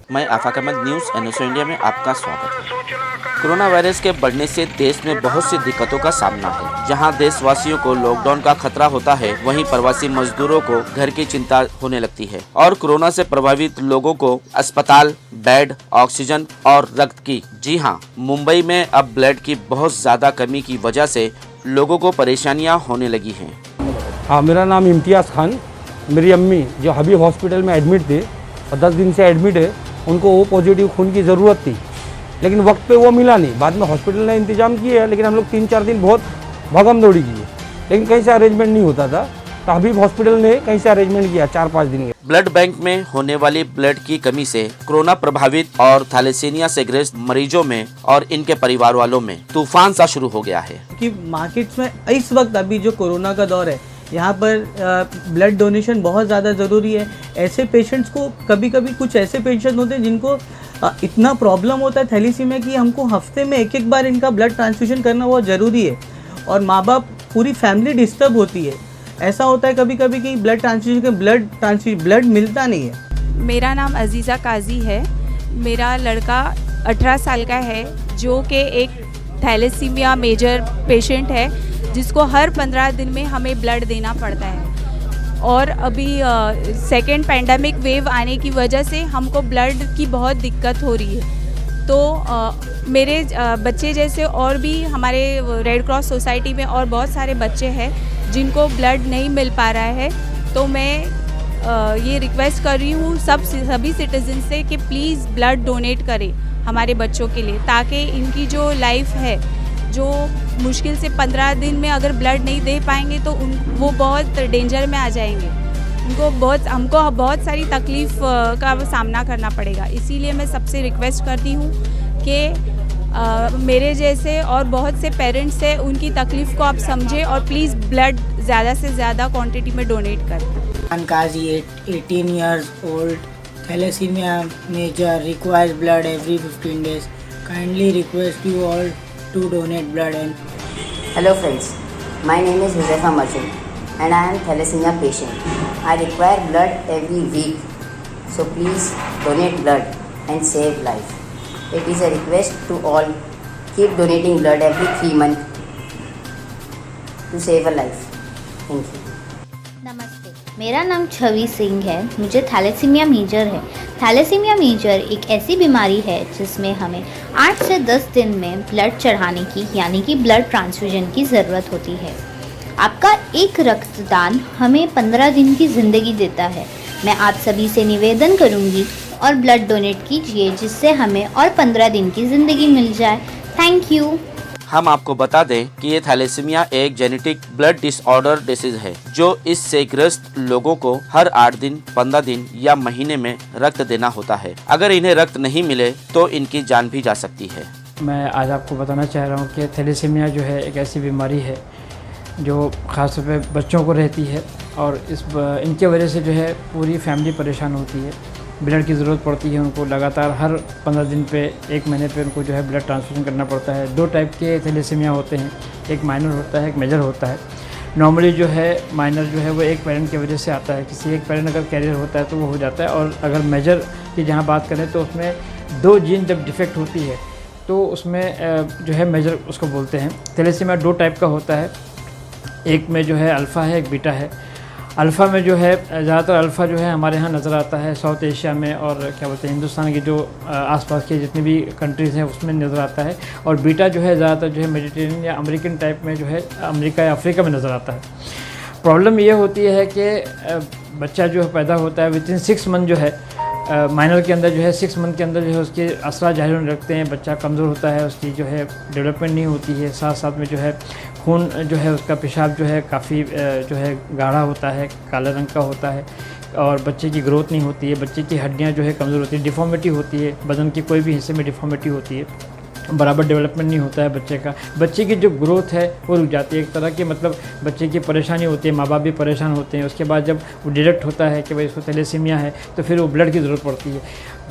मैं आफाक Ahmad, news NSO India में आपका स्वागत है। कोरोना वायरस के बढ़ने से देश में बहुत सी दिक्कतों का सामना है। जहां देशवासियों को लॉकडाउन का खतरा होता है, वहीं प्रवासी मजदूरों को घर की चिंता होने लगती है और कोरोना से प्रभावित लोगों को अस्पताल, बेड, ऑक्सीजन और रक्त की, जी हां, मुंबई में अब ब्लड की बहुत ज्यादा कमी की वजह से लोगों को परेशानियां होने लगी हैं। हाँ, मेरा नाम इम्तियाज़ खान। मेरी अम्मी जो हबीब हॉस्पिटल में एडमिट थे और 10 दिन से एडमिट है, उनको वो पॉजिटिव खून की ज़रूरत थी, लेकिन वक्त पे वो मिला नहीं। बाद में हॉस्पिटल ने इंतजाम किए, लेकिन हम लोग 3-4 दिन बहुत भागम दौड़ी की, लेकिन कहीं से अरेंजमेंट नहीं होता था। तो हबीब हॉस्पिटल ने कहीं से अरेंजमेंट किया 4-5 दिन के। ब्लड बैंक में होने वाली ब्लड की कमी से कोरोना प्रभावित और थैलेसीमिया से ग्रस्त मरीजों में और इनके परिवार वालों में तूफान सा शुरू हो गया है कि मार्केट्स में इस वक्त अभी जो कोरोना का दौर है, यहाँ पर ब्लड डोनेशन बहुत ज़्यादा ज़रूरी है। ऐसे पेशेंट्स को कभी कभी कुछ ऐसे पेशेंट होते हैं जिनको इतना प्रॉब्लम होता है थैलेसीमिया कि हमको हफ्ते में एक बार इनका ब्लड ट्रांसफ्यूजन करना बहुत ज़रूरी है, और माँ बाप पूरी फैमिली डिस्टर्ब होती है। ऐसा होता है कभी कभी कि ब्लड ट्रांसफ्यूजन ब्लड मिलता नहीं है। मेरा नाम अजीज़ा काजी है। मेरा लड़का 18 साल का है, जो कि एक थैलेसीमिया मेजर पेशेंट है, जिसको हर 15 दिन में हमें ब्लड देना पड़ता है। और अभी सेकेंड पैंडमिक वेव आने की वजह से हमको ब्लड की बहुत दिक्कत हो रही है। तो मेरे बच्चे जैसे और भी हमारे रेड क्रॉस सोसाइटी में और बहुत सारे बच्चे हैं जिनको ब्लड नहीं मिल पा रहा है। तो मैं ये रिक्वेस्ट कर रही हूँ सभी सिटीजन से कि प्लीज़ ब्लड डोनेट करें हमारे बच्चों के लिए, ताकि इनकी जो लाइफ है, जो मुश्किल से 15 दिन में अगर ब्लड नहीं दे पाएंगे तो वो बहुत डेंजर में आ जाएंगे। हमको बहुत सारी तकलीफ़ का सामना करना पड़ेगा। इसीलिए मैं सबसे रिक्वेस्ट करती हूँ कि मेरे जैसे और बहुत से पेरेंट्स हैं, उनकी तकलीफ़ को आप समझें और प्लीज़ ब्लड ज़्यादा से ज़्यादा क्वांटिटी में डोनेट करें। Kazi, 18 years old, thalassemia major, requires blood every 15 days. Kindly request you all to donate blood. Hello friends, my name is Huzaifa Merchant and I am thalassemia patient. I require blood every week, so please donate blood and save life. It is a request to all, keep donating blood every 3 months to save a life. Thank you. नमस्ते, मेरा नाम छवि सिंह है। मुझे thalassaemia major है। Thalassaemia major एक ऐसी बीमारी है जिसमें हमें 8 से 10 दिन में ब्लड चढ़ाने की, यानी कि ब्लड ट्रांसफ्यूजन की ज़रूरत होती है। आपका एक रक्तदान हमें 15 दिन की ज़िंदगी देता है। मैं आप सभी से निवेदन करूंगी और ब्लड डोनेट कीजिए, जिससे हमें और 15 दिन की ज़िंदगी मिल जाए। Thank you. हम आपको बता दें कि ये थैलेसीमिया एक जेनेटिक ब्लड डिसऑर्डर डिसीज है, जो इससे ग्रस्त लोगों को हर 8 दिन, 15 दिन या महीने में रक्त देना होता है। अगर इन्हें रक्त नहीं मिले तो इनकी जान भी जा सकती है। मैं आज आपको बताना चाह रहा हूँ कि थैलेसीमिया जो है एक ऐसी बीमारी है जो ख़ास तौर पे बच्चों को रहती है, और इनके वजह से जो है पूरी फैमिली परेशान होती है। ब्लड की ज़रूरत पड़ती है उनको, लगातार हर 15 दिन पे, 1 महीने पे उनको जो है ब्लड ट्रांसफ्यूजन करना पड़ता है। 2 टाइप के थैलेसीमिया होते हैं, एक माइनर होता है, एक मेजर होता है। नॉर्मली जो है माइनर जो है वो एक पेरेंट की वजह से आता है, किसी एक पेरेंट अगर कैरियर होता है तो वो हो जाता है। और अगर मेजर की जहाँ बात करें तो उसमें 2 जीन जब डिफेक्ट होती है तो उसमें जो है मेजर उसको बोलते हैं। थैलेसीमिया 2 टाइप का होता है, एक में जो है अल्फ़ा है, एक बीटा है। अल्फ़ा में जो है ज़्यादातर अल्फ़ा जो है हमारे यहाँ नज़र आता है साउथ एशिया में, और क्या बोलते हैं हिंदुस्तान की जो आसपास के जितनी भी कंट्रीज़ हैं उसमें नज़र आता है। और बीटा जो है ज़्यादातर जो है मेडिटेरियन या अमेरिकन टाइप में जो है अमेरिका या अफ्रीका में नज़र आता है। प्रॉब्लम ये होती है कि बच्चा जो है पैदा होता है विदिन 6 मंथ जो है माइनर के अंदर जो है 6 मंथ के अंदर जो है उसके असरा जाहिर होने लगते हैं। बच्चा कमज़ोर होता है, उसकी जो है डेवलपमेंट नहीं होती है। साथ साथ में जो है खून जो है उसका पेशाब जो है काफ़ी जो है गाढ़ा होता है, काले रंग का होता है, और बच्चे की ग्रोथ नहीं होती है। बच्चे की हड्डियाँ जो है कमज़ोर होती है, डिफॉर्मिटी होती है, बदन के कोई भी हिस्से में डिफॉर्मिटी होती है, बराबर डेवलपमेंट नहीं होता है बच्चे का। बच्चे की जो ग्रोथ है वो रुक जाती है। एक तरह की मतलब बच्चे की परेशानी होती है, माँ बाप भी परेशान होते हैं। उसके बाद जब वो डिटेक्ट होता है कि भाई इसको थैलेसीमिया है तो फिर वो ब्लड की ज़रूरत पड़ती है।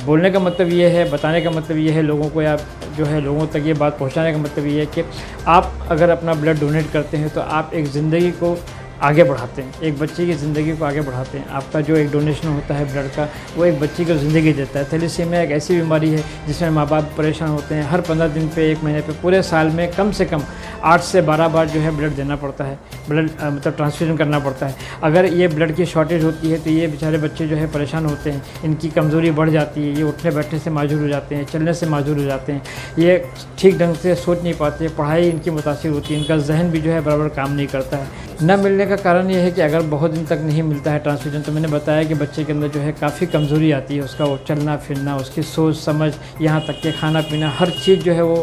बोलने का मतलब ये है, बताने का मतलब ये है लोगों को, या जो है लोगों तक ये बात पहुँचाने का मतलब ये है कि आप अगर अपना ब्लड डोनेट करते हैं तो आप एक ज़िंदगी को आगे बढ़ाते हैं, एक बच्चे की ज़िंदगी को आगे बढ़ाते हैं। आपका जो एक डोनेशन होता है ब्लड का, वो एक बच्चे को ज़िंदगी देता है। थैलेसीमिया एक ऐसी बीमारी है जिसमें माँ बाप परेशान होते हैं। हर 15 दिन पे, 1 महीने पे, पूरे साल में कम से कम 8 से 12 बार जो है ब्लड देना पड़ता है, ब्लड मतलब ट्रांसफ्यूजन करना पड़ता है। अगर ये ब्लड की शॉर्टेज होती है तो ये बेचारे बच्चे जो है परेशान होते हैं, इनकी कमज़ोरी बढ़ जाती है, ये उठने बैठने से माजूर हो जाते हैं, चलने से माजूर हो जाते हैं, ये ठीक ढंग से सोच नहीं पाते, पढ़ाई इनकी मुतासिर होती है, इनका जहन भी जो है बराबर काम नहीं करता है। न मिलने का कारण ये है कि अगर बहुत दिन तक नहीं मिलता है ट्रांसफ्यूजन, तो मैंने बताया कि बच्चे के अंदर जो है काफ़ी कमज़ोरी आती है, उसका वो चलना फिरना, उसकी सोच समझ, यहाँ तक कि खाना पीना, हर चीज़ जो है वो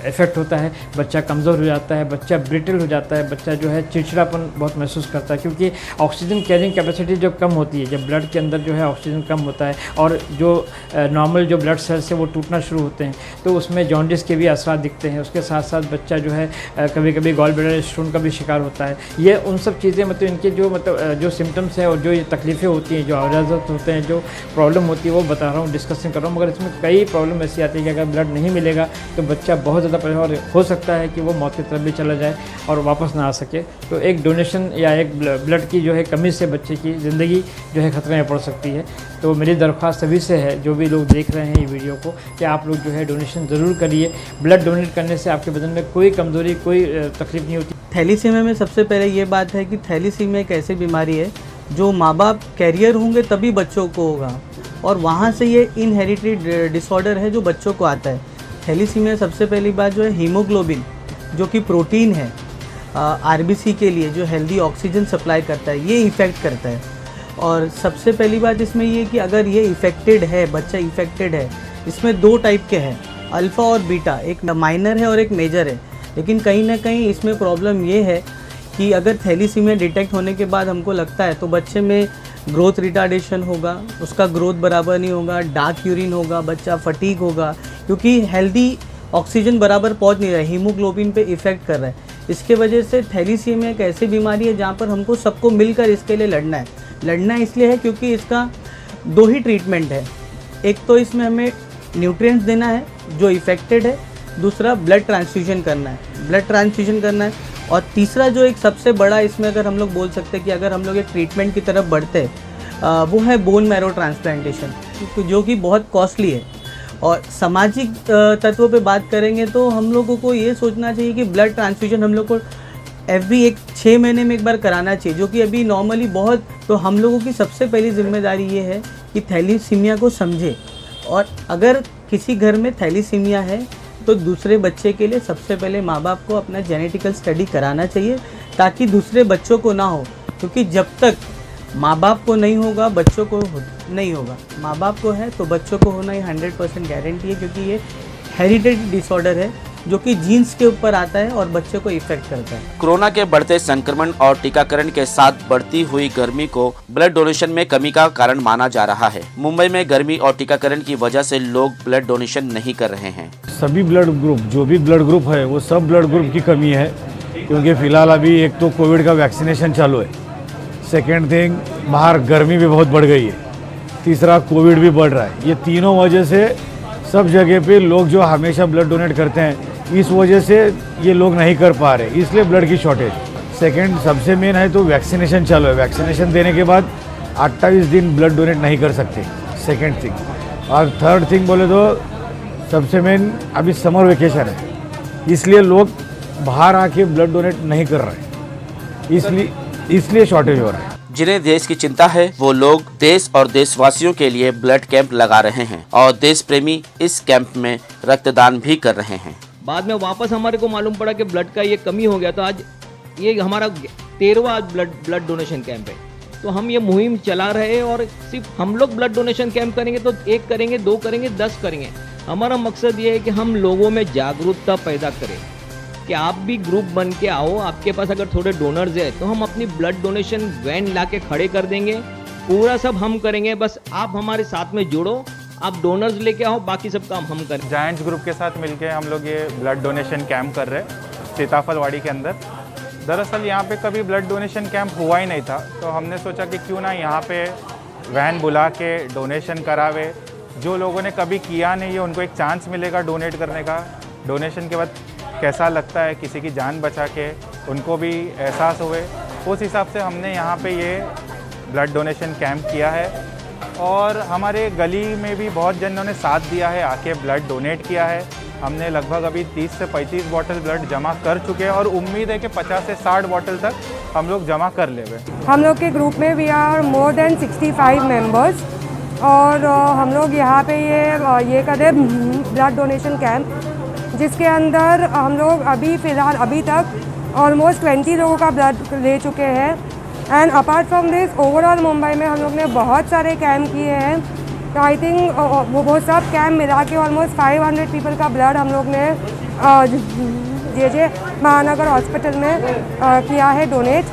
इफ़ेक्ट होता है। बच्चा कमज़ोर हो जाता है, बच्चा ब्रिटल हो जाता है, बच्चा जो है चिड़चिड़ापन बहुत महसूस करता है, क्योंकि ऑक्सीजन कैरिंग कैपेसिटी जब कम होती है, जब ब्लड के अंदर जो है ऑक्सीजन कम होता है और जो नॉर्मल जो ब्लड सेल्स है वो टूटना शुरू होते हैं, तो उसमें जॉन्डिस के भी असर दिखते हैं। उसके साथ साथ बच्चा जो है कभी कभी गॉल ब्लैडर स्टोन का भी शिकार होता है। ये उन सब चीज़ें मतलब इनके जो जो सिम्टम्स हैं और जो ये तकलीफ़ें होती हैं, जो अवजात होते हैं, जो प्रॉब्लम होती है, वो बता रहा हूँ, डिस्कशन कर रहा हूँ। मगर इसमें कई प्रॉब्लम ऐसी आती है कि अगर ब्लड नहीं मिलेगा तो बच्चा बहुत ज़्यादा परेशान हो सकता है कि वो मौत की तरफ भी चला जाए और वापस ना आ सके। तो एक डोनेशन या एक ब्लड की जो है कमी से बच्चे की ज़िंदगी जो है ख़तरे में पड़ सकती है। तो मेरी दरख्वास्त सभी से है, जो भी लोग देख रहे हैं ये वीडियो को, कि आप लोग जो है डोनेशन ज़रूर करिए। ब्लड डोनेट करने से आपके बदन में कोई कमज़ोरी, कोई तकलीफ़ नहीं होती। थैलीसीमिया में सबसे पहले ये बात है कि थैलीसीमिया एक ऐसी बीमारी है जो माँ बाप कैरियर होंगे तभी बच्चों को होगा, और वहाँ से ये इनहेरिटेड डिसऑर्डर है जो बच्चों को आता है। थैलीसीमिया सबसे पहली बात जो है हीमोग्लोबिन, जो कि प्रोटीन है आरबीसी के लिए, जो हेल्दी ऑक्सीजन सप्लाई करता है, ये इफ़ेक्ट करता है। और सबसे पहली बात इसमें ये कि अगर ये इफ़ेक्टेड है, बच्चा इफ़ेक्टेड है, इसमें 2 टाइप के हैं, अल्फ़ा और बीटा, एक माइनर है और एक मेजर है। लेकिन कहीं ना कहीं इसमें प्रॉब्लम ये है कि अगर थैलीसीमिया डिटेक्ट होने के बाद हमको लगता है तो बच्चे में ग्रोथ रिटार्डेशन होगा, उसका ग्रोथ बराबर नहीं होगा, डार्क यूरिन होगा, बच्चा फटीग होगा, क्योंकि हेल्दी ऑक्सीजन बराबर पहुंच नहीं रहा है, हीमोग्लोबिन पे इफ़ेक्ट कर रहा है। इसके वजह से थैलीसीमिया एक ऐसी बीमारी है जहाँ पर हमको सबको मिलकर इसके लिए लड़ना है। लड़ना इसलिए है क्योंकि इसका 2 ही ट्रीटमेंट है। एक तो इसमें हमें न्यूट्रिएंट्स देना है जो इफ़ेक्टेड है, दूसरा ब्लड ट्रांसफ्यूजन करना है, और तीसरा जो एक सबसे बड़ा इसमें अगर हम लोग बोल सकते हैं कि अगर हम लोग एक ट्रीटमेंट की तरफ बढ़ते हैं, वो है बोन मैरो ट्रांसप्लांटेशन, जो कि बहुत कॉस्टली है। और सामाजिक तत्वों पे बात करेंगे तो हम लोगों को ये सोचना चाहिए कि ब्लड ट्रांसफ्यूजन हम लोग को एवरी 6 महीने में एक बार कराना चाहिए, जो कि अभी नॉर्मली बहुत। तो हम लोगों की सबसे पहली जिम्मेदारी ये है कि थैलीसीमिया को समझे, और अगर किसी घर में थैलीसीमिया है तो दूसरे बच्चे के लिए सबसे पहले माँ बाप को अपना जेनेटिकल स्टडी कराना चाहिए, ताकि दूसरे बच्चों को ना हो। क्योंकि जब तक माँ बाप को नहीं होगा बच्चों को नहीं होगा, माँ बाप को है तो बच्चों को होना ही 100% गारंटी है, क्योंकि ये हेरिडिटी डिसऑर्डर है जो कि जीन्स के ऊपर आता है और बच्चे को इफेक्ट करता है। कोरोना के बढ़ते संक्रमण और टीकाकरण के साथ बढ़ती हुई गर्मी को ब्लड डोनेशन में कमी का कारण माना जा रहा है। मुंबई में गर्मी और टीकाकरण की वजह से लोग ब्लड डोनेशन नहीं कर रहे हैं। सभी ब्लड ग्रुप, जो भी ब्लड ग्रुप है वो सब ब्लड ग्रुप की कमी है, क्योंकि फिलहाल अभी एक तो कोविड का वैक्सीनेशन चालू है, सेकेंड थिंग बाहर गर्मी भी बहुत बढ़ गई है, तीसरा कोविड भी बढ़ रहा है। ये तीनों वजह से सब जगह पे लोग जो हमेशा ब्लड डोनेट करते हैं, इस वजह से ये लोग नहीं कर पा रहे, इसलिए ब्लड की शॉर्टेज। सेकंड सबसे मेन है तो वैक्सीनेशन चालू है, वैक्सीनेशन देने के बाद 28 दिन ब्लड डोनेट नहीं कर सकते, सेकंड थिंग। और थर्ड थिंग बोले तो सबसे मेन अभी समर वेकेशन है, इसलिए लोग बाहर आके ब्लड डोनेट नहीं कर रहे, इसलिए शॉर्टेज हो रहा है। जिन्हें देश की चिंता है वो लोग देश और देशवासियों के लिए ब्लड कैंप लगा रहे हैं और देश प्रेमी इस कैंप में रक्तदान भी कर रहे हैं। बाद में वापस हमारे को मालूम पड़ा कि ब्लड का ये कमी हो गया, तो आज ये हमारा 13वां ब्लड डोनेशन कैंप है। तो हम ये मुहिम चला रहे हैं, और सिर्फ हम लोग ब्लड डोनेशन कैंप करेंगे तो 1 करेंगे, 2 करेंगे, 10 करेंगे। हमारा मकसद ये है कि हम लोगों में जागरूकता पैदा करें कि आप भी ग्रुप बन के आओ। आपके पास अगर थोड़े डोनर्स है तो हम अपनी ब्लड डोनेशन वैन ला के खड़े कर देंगे, पूरा सब हम करेंगे। बस आप हमारे साथ में जुड़ो, आप डोनर्स लेके आओ, बाकी सब काम हम करें। जायंट्स ग्रुप के साथ मिलके हम लोग ये ब्लड डोनेशन कैंप कर रहे हैं सीताफलवाड़ी के अंदर। दरअसल यहाँ पे कभी ब्लड डोनेशन कैंप हुआ ही नहीं था, तो हमने सोचा कि क्यों ना यहाँ पे वैन बुला के डोनेशन करावे। जो लोगों ने कभी किया नहीं है उनको एक चांस मिलेगा डोनेट करने का। डोनेशन के बाद कैसा लगता है, किसी की जान बचा के उनको भी एहसास हुए उस हिसाब से हमने यहाँ पे ये ब्लड डोनेशन कैंप किया है और हमारे गली में भी बहुत जनों ने साथ दिया है, आके ब्लड डोनेट किया है। हमने लगभग अभी 30 से 35 बॉटल ब्लड जमा कर चुके हैं और उम्मीद है कि 50 से 60 बॉटल तक हम लोग जमा कर लेंगे। हम लोग के ग्रुप में we are more than 65 members और हम लोग यहाँ पे ये कर रहे ब्लड डोनेशन कैंप, जिसके अंदर हम लोग फ़िलहाल अभी तक ऑलमोस्ट 20 लोगों का ब्लड ले चुके हैं। And apart from this overall Mumbai में हम लोग ने बहुत सारे कैंप किए हैं, तो आई थिंक वो सब कैंप मिला के ऑलमोस्ट 500 पीपल का ब्लड हम लोग ने जे महानगर हॉस्पिटल में किया है donate.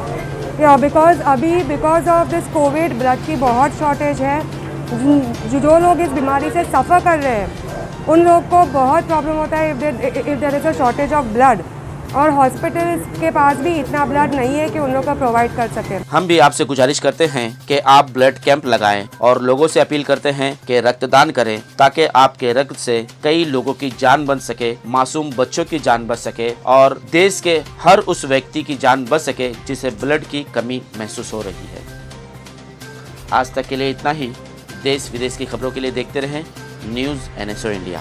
Because of this Covid blood की बहुत शॉर्टेज है। जो लोग इस बीमारी से सफ़र कर रहे हैं उन लोग को बहुत प्रॉब्लम होता है if there is a shortage of blood, और हॉस्पिटल के पास भी इतना ब्लड नहीं है कि उन लोग का प्रोवाइड कर सके। हम भी आपसे गुजारिश करते हैं कि आप ब्लड कैंप लगाएं और लोगों से अपील करते हैं कि रक्तदान करें, ताकि आपके रक्त से कई लोगों की जान बच सके, मासूम बच्चों की जान बच सके और देश के हर उस व्यक्ति की जान बच सके जिसे ब्लड की कमी महसूस हो रही है। आज तक के लिए इतना ही। देश विदेश की खबरों के लिए देखते रहें न्यूज़ NSO इंडिया।